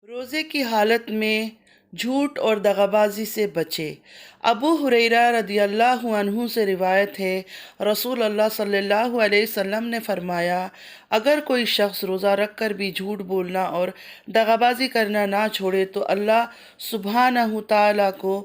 रोज़े की हालत में झूठ और दगाबाजी से बचे। अबू हुरैरा रदियल्लाहु अन्हु से रिवायत है, रसूल अल्लाह सल्लल्लाहु अलैहि वसल्लम ने फरमाया, अगर कोई शख्स रोज़ा रख कर भी झूठ बोलना और दगाबाजी करना ना छोड़े तो अल्लाह सुब्हानहु तआला को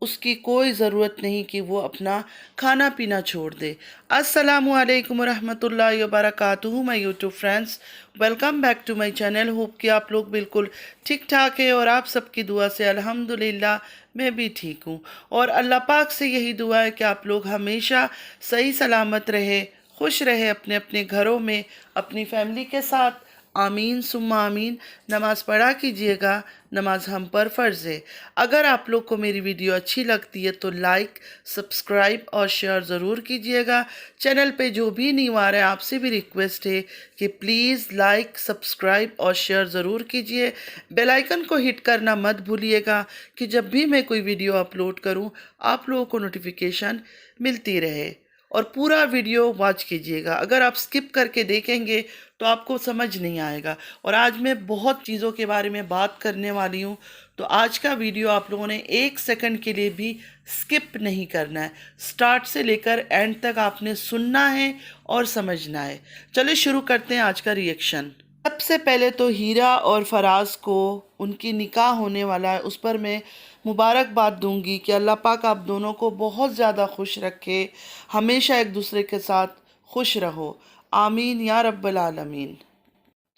उसकी कोई ज़रूरत नहीं कि वो अपना खाना पीना छोड़ दे। अस्सलामु अलैकुम रहमतुल्लाहि व बरकातुहू my YouTube friends, welcome back to my channel. Hope कि आप लोग बिल्कुल ठीक ठाक है और आप सबकी दुआ से अल्हम्दुलिल्लाह मैं भी ठीक हूँ। और अल्लाह पाक से यही दुआ है कि आप लोग हमेशा सही सलामत रहे, खुश रहे अपने अपने घरों में अपनी फैमिली के साथ। आमीन सुम्मा आमीन। नमाज़ पढ़ा कीजिएगा, नमाज हम पर फ़र्ज़ है। अगर आप लोग को मेरी वीडियो अच्छी लगती है तो लाइक, सब्सक्राइब और शेयर ज़रूर कीजिएगा। चैनल पे जो भी न्यू आ रहा है आपसे भी रिक्वेस्ट है कि प्लीज़ लाइक, सब्सक्राइब और शेयर ज़रूर कीजिए। बेल आइकन को हिट करना मत भूलिएगा कि जब भी मैं कोई वीडियो अपलोड करूं आप लोगों को नोटिफिकेशन मिलती रहे। और पूरा वीडियो वॉच कीजिएगा, अगर आप स्किप करके देखेंगे तो आपको समझ नहीं आएगा। और आज मैं बहुत चीज़ों के बारे में बात करने वाली हूँ, तो आज का वीडियो आप लोगों ने एक सेकंड के लिए भी स्किप नहीं करना है। स्टार्ट से लेकर एंड तक आपने सुनना है और समझना है। चलिए शुरू करते हैं आज का रिएक्शन। सबसे पहले तो हीरा और फराज को उनकी निकाह होने वाला है, उस पर मैं मुबारकबाद दूंगी कि अल्लाह पाक आप दोनों को बहुत ज़्यादा खुश रखे, हमेशा एक दूसरे के साथ खुश रहो। आमीन या रब्बल आलमीन।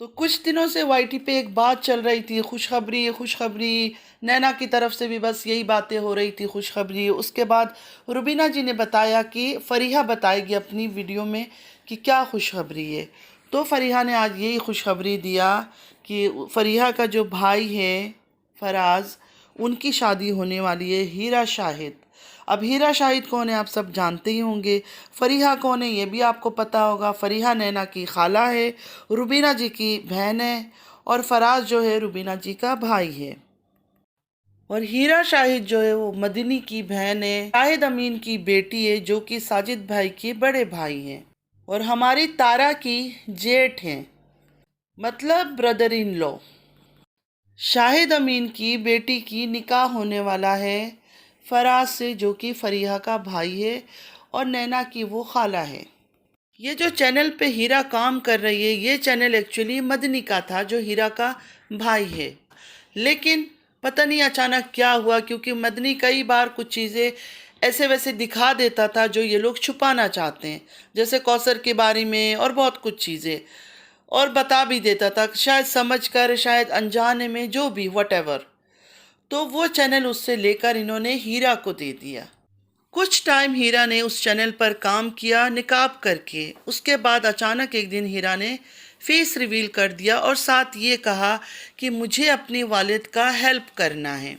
तो कुछ दिनों से वाईटी पे एक बात चल रही थी, खुशखबरी खुशखबरी। नैना की तरफ से भी बस यही बातें हो रही थी, खुशखबरी। उसके बाद रुबीना जी ने बताया कि फ़रीहा बताएगी अपनी वीडियो में कि क्या खुशखबरी है। तो फ़रीहा ने आज यही खुशखबरी दिया कि फ़रीहा का जो भाई है फराज, उनकी शादी होने वाली है हीरा शाहिद। अब हीरा शाहिद कौन है आप सब जानते ही होंगे। फ़रीहा कौन है ये भी आपको पता होगा। फ़रीहा नैना की खाला है, रुबीना जी की बहन है, और फराज जो है रुबीना जी का भाई है। और हीरा शाहिद जो है वो मदनी की बहन है, शाहिद अमीन की बेटी है जो कि साजिद भाई के बड़े भाई हैं। और हमारी तारा की जेठ हैं, मतलब ब्रदर इन लॉ। शाहिद अमीन की बेटी की निकाह होने वाला है फराज से, जो कि फ़रीहा का भाई है और नैना की वो खाला है। ये जो चैनल पे हीरा काम कर रही है, ये चैनल एक्चुअली मदनी का था जो हीरा का भाई है। लेकिन पता नहीं अचानक क्या हुआ, क्योंकि मदनी कई बार कुछ चीज़ें ऐसे वैसे दिखा देता था जो ये लोग छुपाना चाहते हैं, जैसे कौसर के बारे में और बहुत कुछ चीज़ें, और बता भी देता था शायद समझ कर, शायद अनजाने में, जो भी वटेवर। तो वो चैनल उससे लेकर इन्होंने हीरा को दे दिया। कुछ टाइम हीरा ने उस चैनल पर काम किया निकाब करके। उसके बाद अचानक एक दिन हीरा ने फेस रिवील कर दिया और साथ ये कहा कि मुझे अपने वालिद का हेल्प करना है।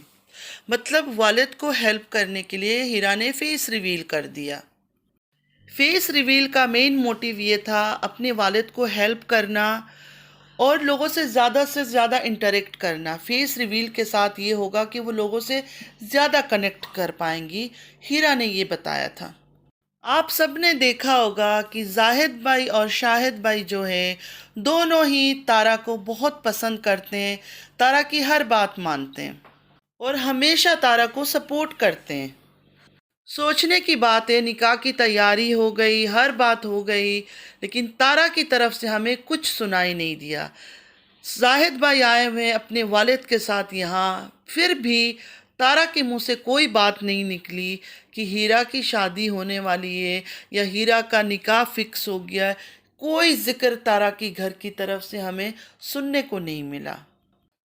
मतलब वालिद को हेल्प करने के लिए हीरा ने फेस रिवील कर दिया। फेस रिवील का मेन मोटिव ये था अपने वालिद को हेल्प करना और लोगों से ज़्यादा इंटरेक्ट करना। फेस रिवील के साथ ये होगा कि वो लोगों से ज़्यादा कनेक्ट कर पाएंगी, हीरा ने ये बताया था। आप सब ने देखा होगा कि जाहिद भाई और शाहिद भाई जो हैं, दोनों ही तारा को बहुत पसंद करते हैं, तारा की हर बात मानते हैं और हमेशा तारा को सपोर्ट करते हैं। सोचने की बात है, निकाह की तैयारी हो गई, हर बात हो गई, लेकिन तारा की तरफ से हमें कुछ सुनाई नहीं दिया। जाहिद भाई आए हुए हैं अपने वालिद के साथ यहाँ, फिर भी तारा के मुंह से कोई बात नहीं निकली कि हीरा की शादी होने वाली है या हीरा का निकाह फिक्स हो गया है। कोई जिक्र तारा की घर की तरफ से हमें सुनने को नहीं मिला।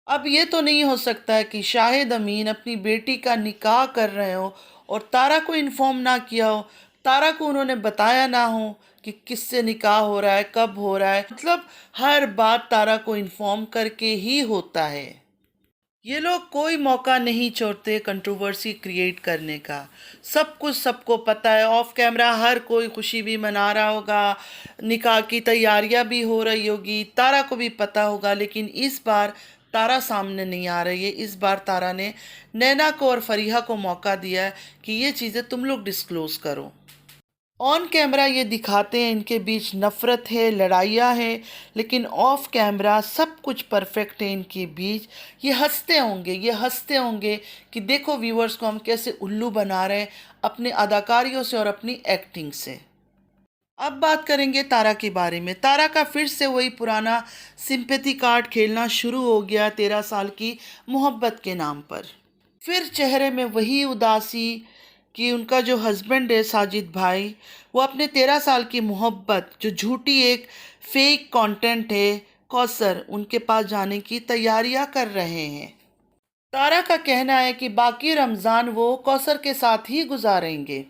अब ये तो नहीं हो सकता है कि शाहिद अमीन अपनी बेटी का निकाह कर रहे हो और तारा को इन्फॉर्म ना किया हो, तारा को उन्होंने बताया ना हो कि किससे निकाह हो रहा है, कब हो रहा है। मतलब हर बात तारा को इन्फॉर्म करके ही होता है। ये लोग कोई मौका नहीं छोड़ते कंट्रोवर्सी क्रिएट करने का। सब कुछ सबको पता है, ऑफ कैमरा हर कोई खुशी भी मना रहा होगा, निकाह की तैयारियां भी हो रही होगी, तारा को भी पता होगा। लेकिन इस बार तारा सामने नहीं आ रही है। इस बार तारा ने नैना को और फरीहा को मौका दिया है कि ये चीज़ें तुम लोग डिस्क्लोज़ करो। ऑन कैमरा ये दिखाते हैं इनके बीच नफ़रत है, लड़ाइयाँ हैं, लेकिन ऑफ कैमरा सब कुछ परफेक्ट है इनके बीच। ये हंसते होंगे कि देखो व्यूअर्स को हम कैसे उल्लू बना रहे हैं अपने अदाकारियों से और अपनी एक्टिंग से। अब बात करेंगे तारा के बारे में। तारा का फिर से वही पुराना सिंपैथी कार्ड खेलना शुरू हो गया 13 साल की मोहब्बत के नाम पर। फिर चेहरे में वही उदासी कि उनका जो हस्बैंड है साजिद भाई, वो अपने 13 साल की मोहब्बत जो झूठी एक फेक कंटेंट है कौसर, उनके पास जाने की तैयारियां कर रहे हैं। तारा का कहना है कि बाकी रमज़ान वो कौसर के साथ ही गुजारेंगे।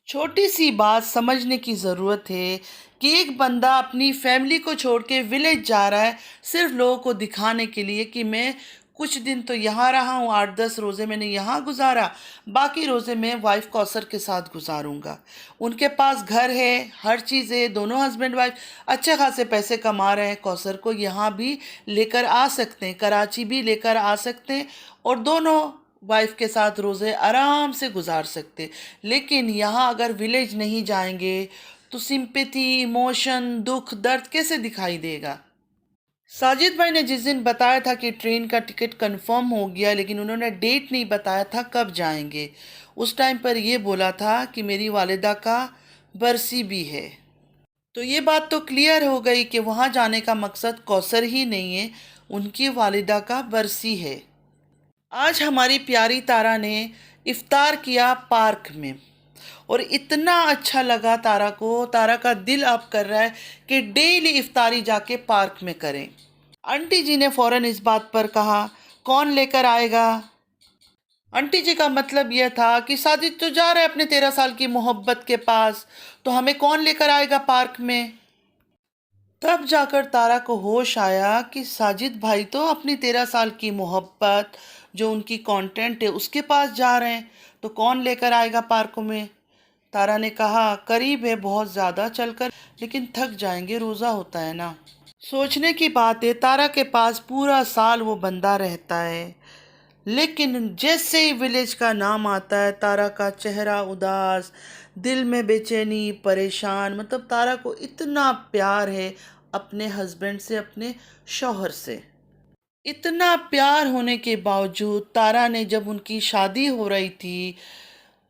छोटी सी बात समझने की ज़रूरत है कि एक बंदा अपनी फैमिली को छोड़ के विलेज जा रहा है सिर्फ लोगों को दिखाने के लिए कि मैं कुछ दिन तो यहाँ रहा हूँ, 8-10 रोज़े मैंने यहाँ गुजारा, बाकी रोज़े मैं वाइफ कौसर के साथ गुजारूंगा। उनके पास घर है, हर चीज़ है, दोनों हस्बैंड वाइफ अच्छे खासे पैसे कमा रहे हैं। कौसर को यहाँ भी लेकर आ सकते हैं, कराची भी लेकर आ सकते हैं और दोनों वाइफ के साथ रोज़े आराम से गुजार सकते। लेकिन यहाँ अगर विलेज नहीं जाएंगे तो सिंपैथी, इमोशन, दुख, दर्द कैसे दिखाई देगा। साजिद भाई ने जिस दिन बताया था कि ट्रेन का टिकट कंफर्म हो गया, लेकिन उन्होंने डेट नहीं बताया था कब जाएंगे। उस टाइम पर ये बोला था कि मेरी वालिदा का बरसी भी है। तो ये बात तो क्लियर हो गई कि वहाँ जाने का मकसद कौसर ही नहीं है, उनकी वालिदा का बरसी है। आज हमारी प्यारी तारा ने इफ्तार किया पार्क में और इतना अच्छा लगा तारा को। तारा का दिल अब कर रहा है कि डेली इफ्तारी जाके पार्क में करें। आंटी जी ने फौरन इस बात पर कहा, कौन लेकर आएगा। आंटी जी का मतलब यह था कि साजिद तो जा रहा है अपने 13 साल की मोहब्बत के पास, तो हमें कौन लेकर आएगा पार्क में। तब जाकर तारा को होश आया कि साजिद भाई तो अपनी 13 साल की मोहब्बत जो उनकी कंटेंट है उसके पास जा रहे हैं, तो कौन लेकर आएगा पार्कों में। तारा ने कहा, करीब है बहुत ज़्यादा चलकर, लेकिन थक जाएंगे, रोज़ा होता है ना। सोचने की बात है, तारा के पास पूरा साल वो बंदा रहता है, लेकिन जैसे ही विलेज का नाम आता है तारा का चेहरा उदास, दिल में बेचैनी, परेशान। मतलब तारा को इतना प्यार है अपने हस्बैंड से, अपने शौहर से। इतना प्यार होने के बावजूद तारा ने जब उनकी शादी हो रही थी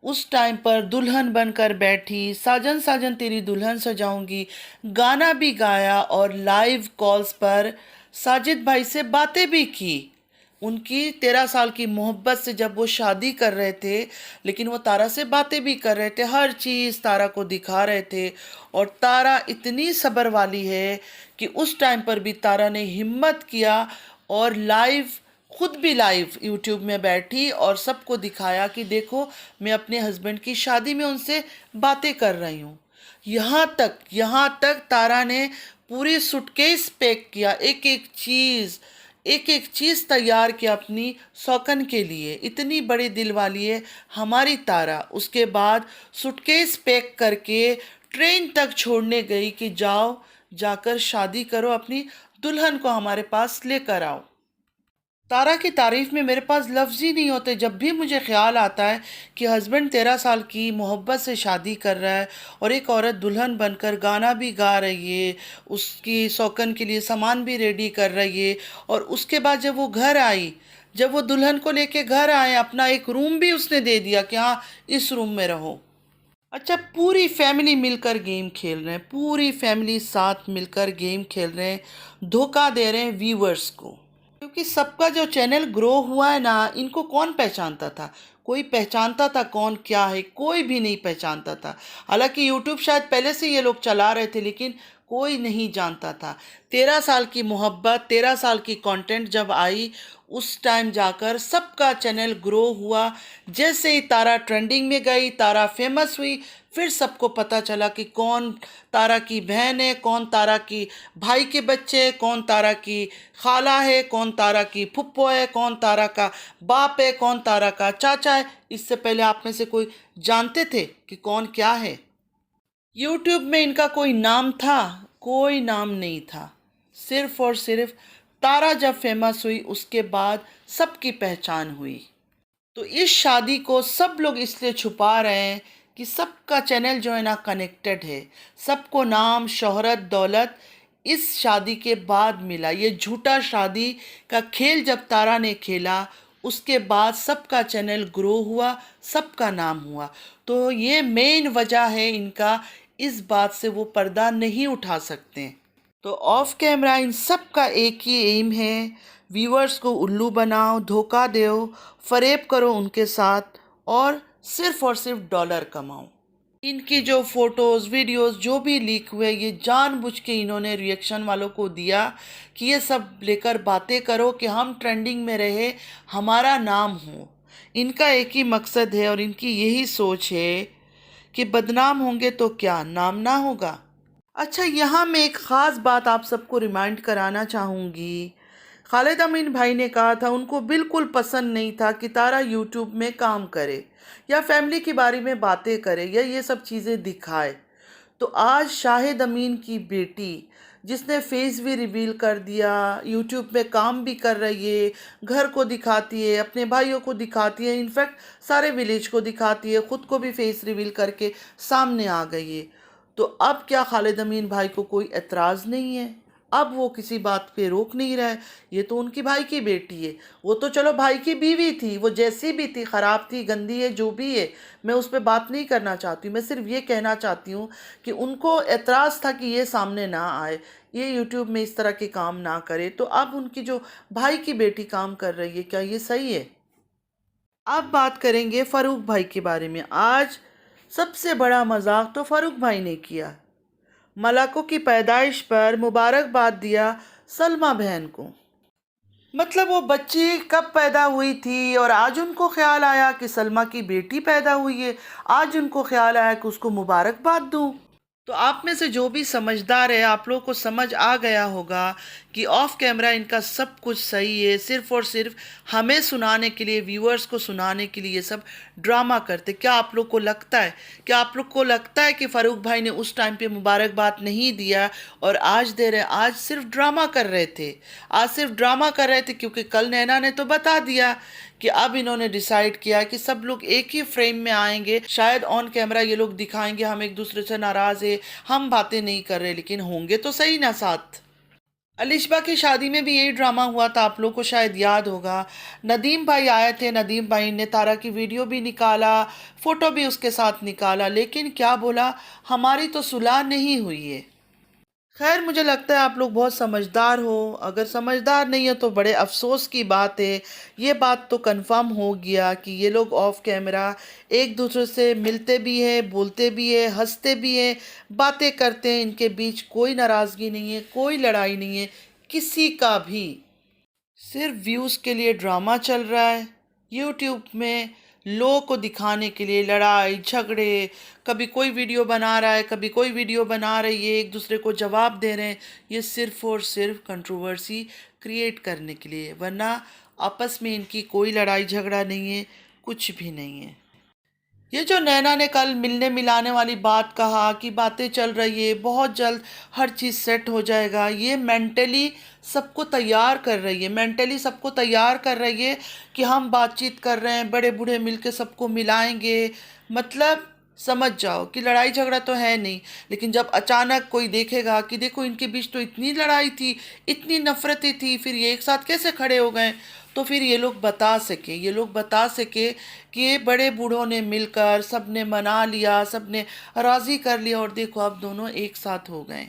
उस टाइम पर दुल्हन बनकर बैठी, साजन साजन तेरी दुल्हन सजाऊंगी, गाना भी गाया और लाइव कॉल्स पर साजिद भाई से बातें भी की। उनकी 13 साल की मोहब्बत से जब वो शादी कर रहे थे, लेकिन वो तारा से बातें भी कर रहे थे, हर चीज़ तारा को दिखा रहे थे। और तारा इतनी सब्र वाली है कि उस टाइम पर भी तारा ने हिम्मत किया और खुद भी लाइव यूट्यूब में बैठी और सबको दिखाया कि देखो मैं अपने हस्बैंड की शादी में उनसे बातें कर रही हूँ। यहाँ तक तारा ने पूरी सूटकेस पैक किया, एक एक चीज़ तैयार किया अपनी सौकन के लिए। इतनी बड़ी दिल वाली है हमारी तारा। उसके बाद सूटकेस पैक करके ट्रेन तक छोड़ने गई कि जाओ जाकर शादी करो, अपनी दुल्हन को हमारे पास लेकर आओ। तारा की तारीफ में मेरे पास लफ्ज़ ही नहीं होते। जब भी मुझे ख्याल आता है कि हस्बैंड 13 साल की मोहब्बत से शादी कर रहा है और एक औरत दुल्हन बनकर गाना भी गा रही है, उसकी सौकन के लिए सामान भी रेडी कर रही है, और उसके बाद जब वो घर आई, जब वो दुल्हन को लेके घर आए, अपना एक रूम भी उसने दे दिया कि हाँ इस रूम में रहो। अच्छा, पूरी फैमिली मिलकर गेम खेल रहे हैं, पूरी फैमिली साथ मिलकर गेम खेल रहे हैं, धोखा दे रहे हैं व्यूवर्स को। क्योंकि सबका जो चैनल ग्रो हुआ है ना, इनको कौन पहचानता था। कोई पहचानता था कौन क्या है, कोई भी नहीं पहचानता था। हालांकि यूट्यूब शायद पहले से ये लोग चला रहे थे, लेकिन कोई नहीं जानता था। 13 साल की मोहब्बत, 13 साल की कंटेंट जब आई, उस टाइम जाकर सबका चैनल ग्रो हुआ। जैसे ही तारा ट्रेंडिंग में गई, तारा फेमस हुई, फिर सबको पता चला कि कौन तारा की बहन है, कौन तारा की भाई के बच्चे है, कौन तारा की खाला है, कौन तारा की फुप्पो है, कौन तारा का बाप है, कौन तारा का चाचा है। इससे पहले आप में से कोई जानते थे कि कौन क्या है। यूट्यूब में इनका कोई नाम था? कोई नाम नहीं था। सिर्फ और सिर्फ तारा जब फेमस हुई उसके बाद सबकी पहचान हुई। तो इस शादी को सब लोग इसलिए छुपा रहे हैं कि सबका चैनल जो है ना कनेक्टेड है, सबको नाम शोहरत दौलत इस शादी के बाद मिला। ये झूठा शादी का खेल जब तारा ने खेला उसके बाद सबका चैनल ग्रो हुआ, सबका नाम हुआ। तो ये मेन वजह है इनका, इस बात से वो पर्दा नहीं उठा सकते। तो ऑफ कैमरा इन सब का एक ही एम है, व्यूअर्स को उल्लू बनाओ, धोखा दो, फरेब करो उनके साथ और सिर्फ डॉलर कमाओ। इनकी जो फोटोज़ वीडियोस जो भी लीक हुए ये जानबूझ के इन्होंने रिएक्शन वालों को दिया कि ये सब लेकर बातें करो कि हम ट्रेंडिंग में रहे, हमारा नाम हो। इनका एक ही मकसद है और इनकी यही सोच है कि बदनाम होंगे तो क्या नाम ना होगा। अच्छा, यहाँ मैं एक ख़ास बात आप सबको रिमाइंड कराना चाहूँगी। खालिद अमीन भाई ने कहा था उनको बिल्कुल पसंद नहीं था कि तारा यूट्यूब में काम करे या फैमिली के बारे में बातें करे या ये सब चीज़ें दिखाए। तो आज शाहिद अमीन की बेटी जिसने फेस भी रिवील कर दिया, यूट्यूब पे काम भी कर रही है, घर को दिखाती है, अपने भाइयों को दिखाती है, इनफैक्ट सारे विलेज को दिखाती है, ख़ुद को भी फेस रिवील करके सामने आ गई है। तो अब क्या खालिद अमीन भाई को कोई एतराज़ नहीं है? अब वो किसी बात पे रोक नहीं रहा है। ये तो उनकी भाई की बेटी है, वो तो चलो भाई की बीवी थी, वो जैसी भी थी, ख़राब थी, गंदी है, जो भी है, मैं उस पर बात नहीं करना चाहती हूँ। मैं सिर्फ ये कहना चाहती हूँ कि उनको एतराज़ था कि ये सामने ना आए, ये यूट्यूब में इस तरह के काम ना करे। तो अब उनकी जो भाई की बेटी काम कर रही है, क्या ये सही है? अब बात करेंगे फ़ारूक भाई के बारे में। आज सबसे बड़ा मजाक तो फ़ारूक भाई ने किया, मलाको की पैदाइश पर मुबारकबाद दिया सलमा बहन को। मतलब वो बच्ची कब पैदा हुई थी और आज उनको ख्याल आया कि सलमा की बेटी पैदा हुई है, आज उनको ख्याल आया कि उसको मुबारकबाद दूँ। तो आप में से जो भी समझदार है, आप लोगों को समझ आ गया होगा कि ऑफ कैमरा इनका सब कुछ सही है, सिर्फ और सिर्फ हमें सुनाने के लिए, व्यूअर्स को सुनाने के लिए ये सब ड्रामा करते। क्या आप लोग को लगता है, क्या आप लोग को लगता है कि फ़ारूक भाई ने उस टाइम पे मुबारकबाद नहीं दिया और आज दे रहे? आज सिर्फ ड्रामा कर रहे थे, आज सिर्फ ड्रामा कर रहे थे, क्योंकि कल नैना ने तो बता दिया कि अब इन्होंने डिसाइड किया कि सब लोग एक ही फ्रेम में आएंगे। शायद ऑन कैमरा ये लोग दिखाएंगे हम एक दूसरे से नाराज़ है, हम बातें नहीं कर रहे, लेकिन होंगे तो सही ना साथ। अलिशबा की शादी में भी यही ड्रामा हुआ था, आप लोग को शायद याद होगा। नदीम भाई आए थे, नदीम भाई ने तारा की वीडियो भी निकाला, फ़ोटो भी उसके साथ निकाला, लेकिन क्या बोला, हमारी तो सुलह नहीं हुई है। खैर, मुझे लगता है आप लोग बहुत समझदार हो, अगर समझदार नहीं हो तो बड़े अफसोस की बात है। ये बात तो कंफर्म हो गया कि ये लोग ऑफ कैमरा एक दूसरे से मिलते भी हैं, बोलते भी हैं, हंसते भी हैं, बातें करते हैं, इनके बीच कोई नाराज़गी नहीं है, कोई लड़ाई नहीं है किसी का भी। सिर्फ व्यूज़ के लिए ड्रामा चल रहा है यूट्यूब में, लोगों को दिखाने के लिए लड़ाई झगड़े, कभी कोई वीडियो बना रहा है, कभी कोई वीडियो बना रही है, एक दूसरे को जवाब दे रहे हैं। ये सिर्फ और सिर्फ कंट्रोवर्सी क्रिएट करने के लिए, वरना आपस में इनकी कोई लड़ाई झगड़ा नहीं है, कुछ भी नहीं है। ये जो नैना ने कल मिलने मिलाने वाली बात कहा कि बातें चल रही है, बहुत जल्द हर चीज़ सेट हो जाएगा, ये मेंटली सबको तैयार कर रही है, मेंटली सबको तैयार कर रही है कि हम बातचीत कर रहे हैं, बड़े बूढ़े मिलके सबको मिलाएंगे। मतलब समझ जाओ कि लड़ाई झगड़ा तो है नहीं, लेकिन जब अचानक कोई देखेगा कि देखो इनके बीच तो इतनी लड़ाई थी, इतनी नफ़रतें थी, फिर ये एक साथ कैसे खड़े हो गए, तो फिर ये लोग बता सके, ये लोग बता सके कि ये बड़े बूढ़ों ने मिलकर सब ने मना लिया, सब ने राज़ी कर लिया और देखो अब दोनों एक साथ हो गए।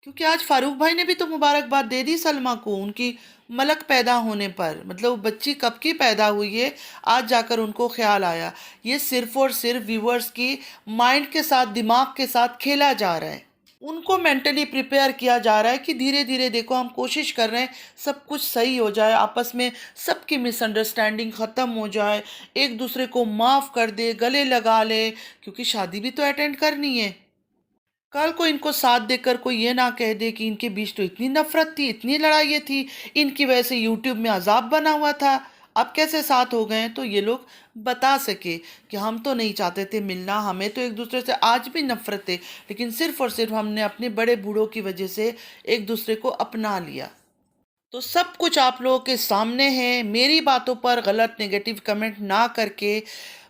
क्योंकि आज फ़ारूक भाई ने भी तो मुबारकबाद दे दी सलमा को उनकी मलक पैदा होने पर। मतलब वो बच्ची कब की पैदा हुई है, आज जाकर उनको ख्याल आया। ये सिर्फ और सिर्फ व्यूअर्स की माइंड के साथ, दिमाग के साथ खेला जा रहा है, उनको मेंटली प्रिपेयर किया जा रहा है कि धीरे धीरे देखो हम कोशिश कर रहे हैं सब कुछ सही हो जाए, आपस में सबकी मिसअंडरस्टैंडिंग ख़त्म हो जाए, एक दूसरे को माफ़ कर दे, गले लगा ले, क्योंकि शादी भी तो अटेंड करनी है। कल को इनको साथ देकर कोई ये ना कह दे कि इनके बीच तो इतनी नफरत थी, इतनी लड़ाइयाँ थी, इनकी वजह से यूट्यूब में अजाब बना हुआ था, अब कैसे साथ हो गए हैं। तो ये लोग बता सके कि हम तो नहीं चाहते थे मिलना, हमें तो एक दूसरे से आज भी नफरत है, लेकिन सिर्फ और सिर्फ हमने अपने बड़े बूढ़ों की वजह से एक दूसरे को अपना लिया। तो सब कुछ आप लोगों के सामने है, मेरी बातों पर गलत नेगेटिव कमेंट ना करके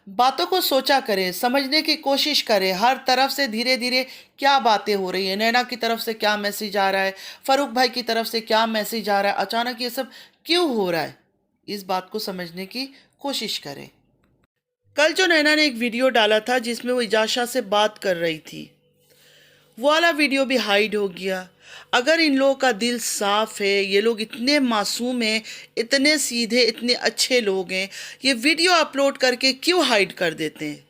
बातों को सोचा करें, समझने की कोशिश करें, हर तरफ से धीरे धीरे क्या बातें हो रही है, नैना की तरफ से क्या मैसेज आ रहा है, फरूक भाई की तरफ से क्या मैसेज आ रहा है, अचानक ये सब क्यों हो रहा है, इस बात को समझने की कोशिश करें। कल जो नैना ने एक वीडियो डाला था जिसमें वो इजाशा से बात कर रही थी, वो वाला वीडियो भी हाइड हो गया। अगर इन लोगों का दिल साफ है, ये लोग इतने मासूम हैं, इतने सीधे, इतने अच्छे लोग हैं, ये वीडियो अपलोड करके क्यों हाइड कर देते हैं?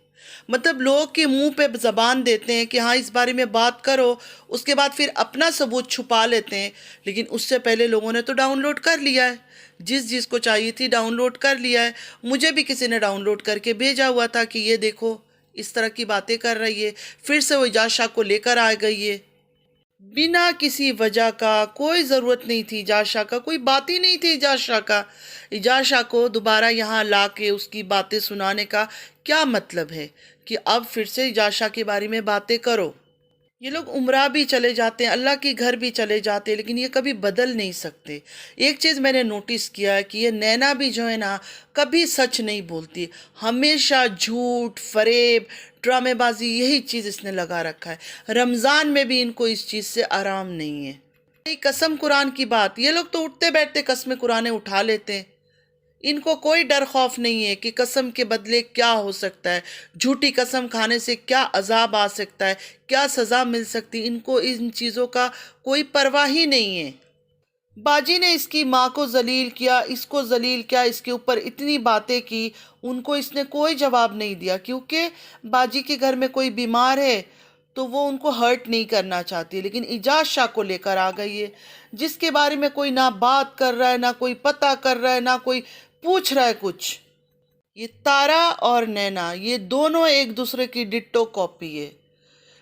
मतलब लोग के मुंह पे ज़बान देते हैं कि हाँ इस बारे में बात करो, उसके बाद फिर अपना सबूत छुपा लेते हैं। लेकिन उससे पहले लोगों ने तो डाउनलोड कर लिया है, जिस जिसको चाहिए थी डाउनलोड कर लिया है। मुझे भी किसी ने डाउनलोड करके भेजा हुआ था कि ये देखो इस तरह की बातें कर रही है, फिर से वो इजाशा को लेकर आ गई है बिना किसी वजह का। कोई ज़रूरत नहीं थी इजाशा का, कोई बात ही नहीं थी इजाशा का। इजाशा को दोबारा यहाँ ला के उसकी बातें सुनाने का क्या मतलब है कि अब फिर से इजाशा के बारे में बातें करो? ये लोग उम्रा भी चले जाते हैं, अल्लाह के घर भी चले जाते हैं, लेकिन ये कभी बदल नहीं सकते। एक चीज़ मैंने नोटिस किया है कि ये नैना भी जो है ना, कभी सच नहीं बोलती, हमेशा झूठ, फरेब, ड्रामेबाजी, यही चीज़ इसने लगा रखा है। रमज़ान में भी इनको इस चीज़ से आराम नहीं है। ये कसम कुरान की बात, ये लोग तो उठते बैठते कसम कुरानें उठा लेते हैं। इनको कोई डर खौफ नहीं है कि कसम के बदले क्या हो सकता है, झूठी कसम खाने से क्या अजाब आ सकता है, क्या सज़ा मिल सकती है। इनको इन चीज़ों का कोई परवाह ही नहीं है। बाजी ने इसकी माँ को जलील किया, इसको जलील किया, इसके ऊपर इतनी बातें की, उनको इसने कोई जवाब नहीं दिया, क्योंकि बाजी के घर में कोई बीमार है तो वो उनको हर्ट नहीं करना चाहती। लेकिन इजाज शाह को लेकर आ गई है, जिसके बारे में कोई ना बात कर रहा है, ना कोई पता कर रहा है, ना कोई पूछ रहा है कुछ। ये तारा और नैना, ये दोनों एक दूसरे की डिट्टो कॉपी है।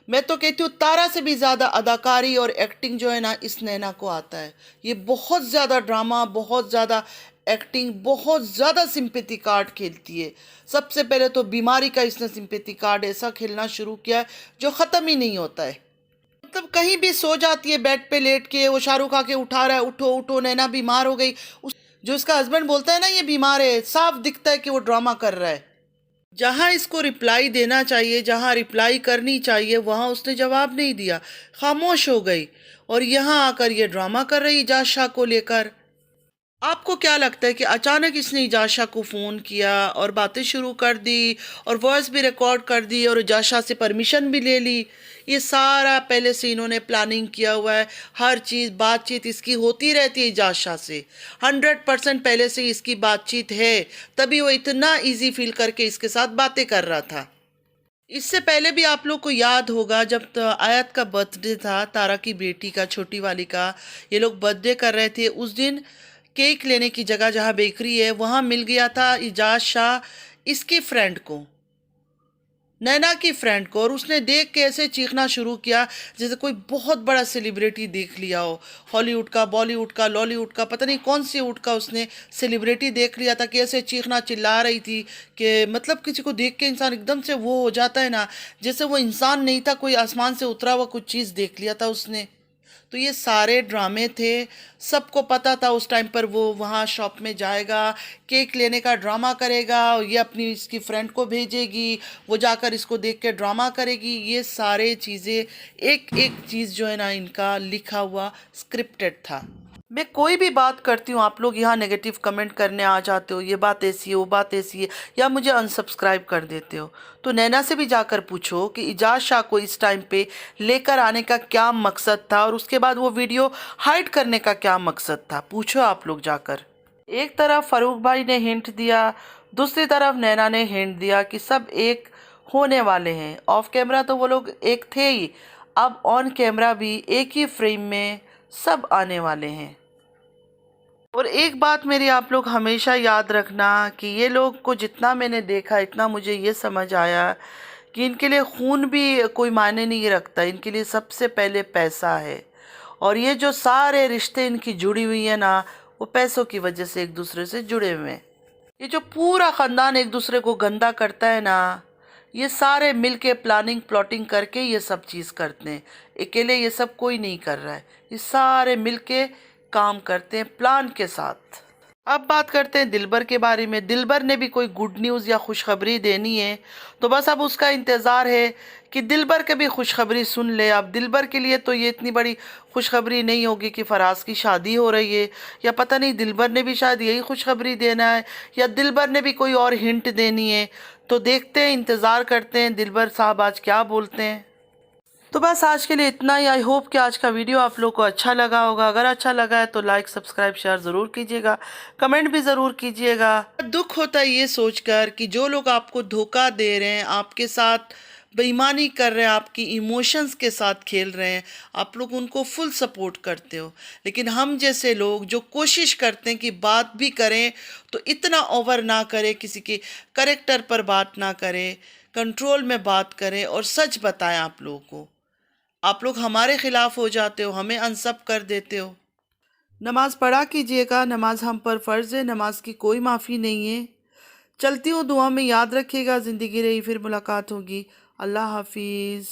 मैं तो कहती हूँ तारा से भी ज़्यादा अदाकारी और एक्टिंग जो है ना इस नैना को आता है। ये बहुत ज़्यादा ड्रामा, बहुत ज़्यादा एक्टिंग, बहुत ज़्यादा सिंपैथी कार्ड खेलती है। सबसे पहले तो बीमारी का इसने सिंपैथी कार्ड ऐसा खेलना शुरू किया है जो ख़त्म ही नहीं होता है। मतलब कहीं भी सो जाती है बेड पे लेट के, वो शाहरुख आके उठा रहा है, उठो उठो नैना बीमार हो गई। जो इसका हस्बैंड बोलता है ना ये बीमार है, साफ दिखता है कि वो ड्रामा कर रहा है। जहाँ इसको रिप्लाई देना चाहिए, जहाँ रिप्लाई करनी चाहिए, वहाँ उसने जवाब नहीं दिया, खामोश हो गई। और यहाँ आकर ये ड्रामा कर रही इजाज शाह को लेकर। आपको क्या लगता है कि अचानक इसने इजाज शाह को फ़ोन किया और बातें शुरू कर दी और वॉइस भी रिकॉर्ड कर दी और इजाज शाह से परमिशन भी ले ली? ये सारा पहले से इन्होंने प्लानिंग किया हुआ है। हर चीज़ बातचीत इसकी होती रहती है इजाज शाह से, 100% पहले से इसकी बातचीत है, तभी वो इतना ईजी फील करके इसके साथ बातें कर रहा था। इससे पहले भी आप लोग को याद होगा जब आयत का बर्थडे था, तारा की बेटी का, छोटी वाली का, ये लोग बर्थडे कर रहे थे। उस दिन केक लेने की जगह जहाँ बेकरी है वहाँ मिल गया था इजाज शाह इसकी फ्रेंड को, नैना की फ्रेंड को, और उसने देख के ऐसे चीखना शुरू किया जैसे कोई बहुत बड़ा सेलिब्रिटी देख लिया हो। हॉलीवुड का, बॉलीवुड का, लॉलीवुड का, पता नहीं कौन सी वुड का उसने सेलिब्रिटी देख लिया था कि ऐसे चीखना चिल्ला रही थी कि मतलब किसी को देख के इंसान एकदम से वो हो जाता है ना, जैसे वो इंसान नहीं था, कोई आसमान से उतरा हुआ कुछ चीज़ देख लिया था उसने। तो ये सारे ड्रामे थे, सबको पता था उस टाइम पर वो वहाँ शॉप में जाएगा, केक लेने का ड्रामा करेगा, और ये अपनी इसकी फ्रेंड को भेजेगी, वो जाकर इसको देख के ड्रामा करेगी। ये सारे चीज़ें, एक एक चीज़ जो है ना इनका लिखा हुआ स्क्रिप्टेड था। मैं कोई भी बात करती हूँ, आप लोग यहाँ नेगेटिव कमेंट करने आ जाते हो, ये बात ऐसी है, वो बात ऐसी है, या मुझे अनसब्सक्राइब कर देते हो। तो नैना से भी जाकर पूछो कि इजाज शाह को इस टाइम पे लेकर आने का क्या मकसद था, और उसके बाद वो वीडियो हाइड करने का क्या मकसद था, पूछो आप लोग जाकर। एक तरफ फरूक भाई ने हिंट दिया, दूसरी तरफ नैना ने हिंट दिया कि सब एक होने वाले हैं। ऑफ कैमरा तो वो लोग एक थे ही, अब ऑन कैमरा भी एक ही फ्रेम में सब आने वाले हैं। और एक बात मेरी आप लोग हमेशा याद रखना कि ये लोग को जितना मैंने देखा, इतना मुझे ये समझ आया कि इनके लिए खून भी कोई मायने नहीं रखता, इनके लिए सबसे पहले पैसा है। और ये जो सारे रिश्ते इनकी जुड़ी हुई है ना, वो पैसों की वजह से एक दूसरे से जुड़े हुए हैं। ये जो पूरा ख़ानदान एक दूसरे को गंदा करता है ना, ये सारे मिल के प्लानिंग प्लॉटिंग करके ये सब चीज़ करते हैं। अकेले ये सब कोई नहीं कर रहा है, ये सारे मिल के काम करते हैं प्लान के साथ। अब बात करते हैं दिलबर के बारे में। दिलबर ने भी कोई गुड न्यूज़ या खुशखबरी देनी है, तो बस अब उसका इंतज़ार है कि दिलबर कभी खुशखबरी सुन ले। अब दिलबर के लिए तो ये इतनी बड़ी खुशखबरी नहीं होगी कि फराज की शादी हो रही है, या पता नहीं दिलबर ने भी शायद यही खुशखबरी देना है, या दिलबर ने भी कोई और हिंट देनी है। तो देखते हैं, इंतज़ार करते हैं दिलबर साहब आज क्या बोलते हैं। तो बस आज के लिए इतना ही। आई होप कि आज का वीडियो आप लोग को अच्छा लगा होगा। अगर अच्छा लगा है तो लाइक सब्सक्राइब शेयर ज़रूर कीजिएगा, कमेंट भी ज़रूर कीजिएगा। दुख होता है ये सोचकर कि जो लोग आपको धोखा दे रहे हैं, आपके साथ बेईमानी कर रहे हैं, आपकी इमोशंस के साथ खेल रहे हैं, आप लोग उनको फुल सपोर्ट करते हो। लेकिन हम जैसे लोग जो कोशिश करते हैं कि बात भी करें तो इतना ओवर ना करें, किसी के करेक्टर पर बात ना करें, कंट्रोल में बात करें और सच बताएं आप लोगों को। आप लोग हमारे खिलाफ हो जाते हो, हमें अनसब कर देते हो। नमाज पढ़ा कीजिएगा, नमाज हम पर फ़र्ज़ है, नमाज की कोई माफ़ी नहीं है। चलती हूँ, दुआ में याद रखिएगा। ज़िंदगी रही फिर मुलाकात होगी। अल्लाह हाफिज़।